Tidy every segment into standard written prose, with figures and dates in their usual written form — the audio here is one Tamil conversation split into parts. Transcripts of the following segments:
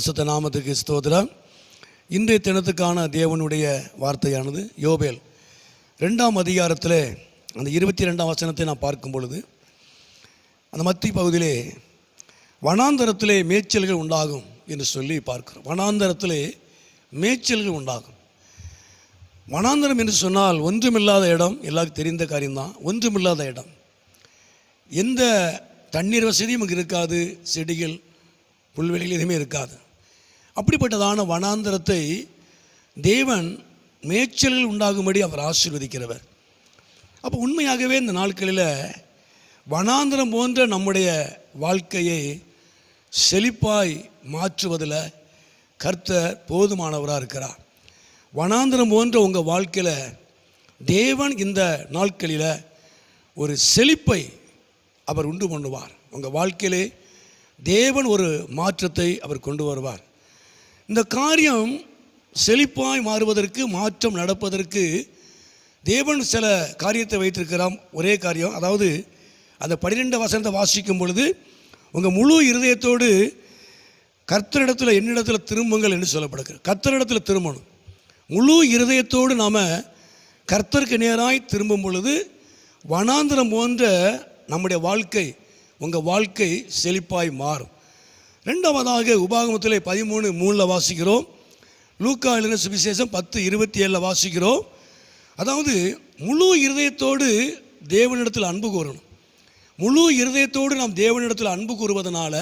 பரிசுத்த நாமத்துக்கு ஸ்தோத்திரம். இன்றைய தினத்துக்கான தேவனுடைய வார்த்தையானது யோபேல் 2ஆம் அதிகாரத்தில் அந்த 22ஆம் வசனத்தை நான் பார்க்கும் பொழுது, அந்த மத்திய பகுதியிலே வனாந்தரத்திலே மேய்ச்சல்கள் உண்டாகும் என்று சொல்லி பார்க்கிறோம். வனாந்தரத்திலே மேய்ச்சல்கள் உண்டாகும். வனாந்தரம் என்று சொன்னால் ஒன்றுமில்லாத இடம், எல்லாருக்கும் தெரிந்த காரியம்தான். ஒன்றுமில்லாத இடம், எந்த தண்ணீர் வசதியும் இங்கே இருக்காது, செடிகள் புல்வெளிகள் எதுவுமே இருக்காது. அப்படிப்பட்டதான வனாந்தரத்தை தேவன் மேய்ச்சல்கள் உண்டாகும்படி அவர் ஆசீர்வதிக்கிறவர். அப்போ உண்மையாகவே இந்த நாட்களில் வனாந்தரம் போன்ற நம்முடைய வாழ்க்கையை செழிப்பாய் மாற்றுவதில் கர்த்தர் போதுமானவராக இருக்கிறார். வனாந்தரம் போன்ற உங்கள் வாழ்க்கையில் தேவன் இந்த நாட்களில் ஒரு செழிப்பை அவர் உண்டு பண்ணுவார். உங்கள் வாழ்க்கையிலே தேவன் ஒரு மாற்றத்தை அவர் கொண்டு வருவார். இந்த காரியம் செழிப்பாய் மாறுவதற்கு, மாற்றம் நடப்பதற்கு தேவன் சில காரியத்தை வைத்திருக்கிறார். ஒரே காரியம், அதாவது அந்த 12 வசனத்தை வாசிக்கும் பொழுது, உங்கள் முழு இருதயத்தோடு கர்த்தரிடத்தில் என்னிடத்தில் திரும்புங்கள் என்று சொல்லப்படுகிறது. கர்த்தரிடத்தில் திரும்பணும். முழு இருதயத்தோடு நாம் கர்த்தருக்கு நேராய் திரும்பும் பொழுது வனாந்தரம் போன்ற நம்முடைய வாழ்க்கை, உங்கள் வாழ்க்கை செழிப்பாய் மாறும். ரெண்டாவதாக உபாகமத்திலே 13:3 வாசிக்கிறோம். லூக்கா எழுதின சுவிசேஷம் 10:27 வாசிக்கிறோம். அதாவது முழு இருதயத்தோடு தேவனிடத்தில் அன்பு கூறணும். முழு இருதயத்தோடு நாம் தேவனிடத்தில் அன்பு கூறுவதனால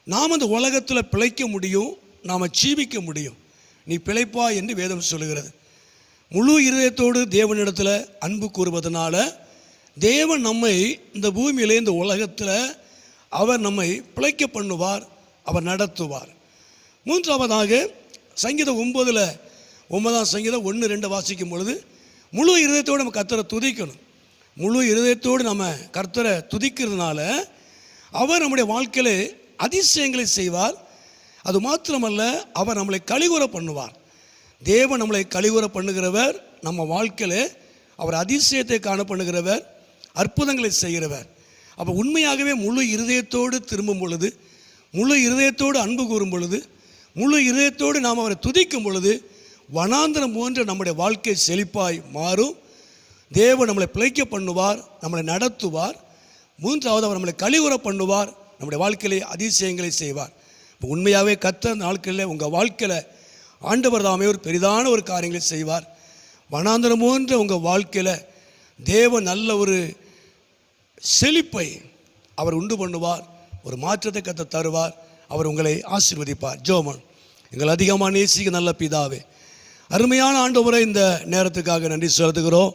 நாம் அந்த உலகத்தில் பிழைக்க முடியும், நாம் ஜீவிக்க முடியும். நீ பிழைப்பா என்று வேதம் சொல்லுகிறது. முழு இருதயத்தோடு தேவனிடத்தில் அன்பு கூறுவதனால தேவன் நம்மை இந்த பூமியிலே, இந்த உலகத்தில் அவர் நம்மை பிழைக்க பண்ணுவார், அவர் நடத்துவார். மூன்றாவதாக சங்கீதம் 9ஆம் சங்கீதம் 1-2 வாசிக்கும் பொழுது, முழு இருதயத்தோடு நம்ம கர்த்தரை துதிக்கணும். முழு இருதயத்தோடு நம்ம கர்த்தரை துதிக்கிறதுனால அவர் நம்முடைய வாழ்க்கையில் அதிசயங்களை செய்வார். அது மாத்திரமல்ல, அவர் நம்மளை கலிகூற பண்ணுவார். தேவன் நம்மளை கலிகூற பண்ணுகிறவர். நம்ம வாழ்க்கையில் அவர் அதிசயத்தை காண பண்ணுகிறவர், அற்புதங்களை செய்கிறவர். அப்போ உண்மையாகவே முழு இருதயத்தோடு திரும்பும் பொழுது, முழு இருதயத்தோடு அன்பு கூறும் பொழுது, முழு இருதயத்தோடு நாம் அவரை துதிக்கும் பொழுது வனாந்தரம் போன்ற நம்முடைய வாழ்க்கை செழிப்பாய் மாறும். தேவன் நம்மளை பிழைக்க பண்ணுவார், நம்மளை நடத்துவார். மூன்றாவது, அவர் நம்மளை கலிகூற பண்ணுவார், நம்முடைய வாழ்க்கையிலே அதிசயங்களை செய்வார். இப்போ உண்மையாகவே கர்த்தர் நாட்களில் உங்கள் வாழ்க்கையில் ஆண்டவர் தாமே ஒரு பெரிதான ஒரு காரியங்களை செய்வார். வனாந்தரம் போன்ற உங்கள் வாழ்க்கையில் தேவன் நல்ல ஒரு செழிப்பை அவர் உண்டு பண்ணுவார், ஒரு மாற்றத்தை கர்த்தர் தருவார், அவர் உங்களை ஆசீர்வதிப்பார். ஜெபம். எங்கள் அதிகமாக நேசிக்க நல்ல பிதாவே, அருமையான ஆண்டவரை இந்த நேரத்துக்காக நன்றி செலுத்துகிறோம்.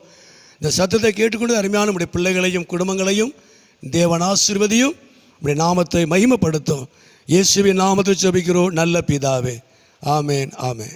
இந்த சத்தத்தை கேட்டுக்கொண்டு அருமையான நம்முடைய பிள்ளைகளையும் குடும்பங்களையும் தேவன் ஆசீர்வதியும், நம்முடைய நாமத்தை மகிமைப்படுத்தும். இயேசுவின் நாமத்தை ஜெபிக்கிறோம் நல்ல பிதாவே. ஆமேன், ஆமேன்.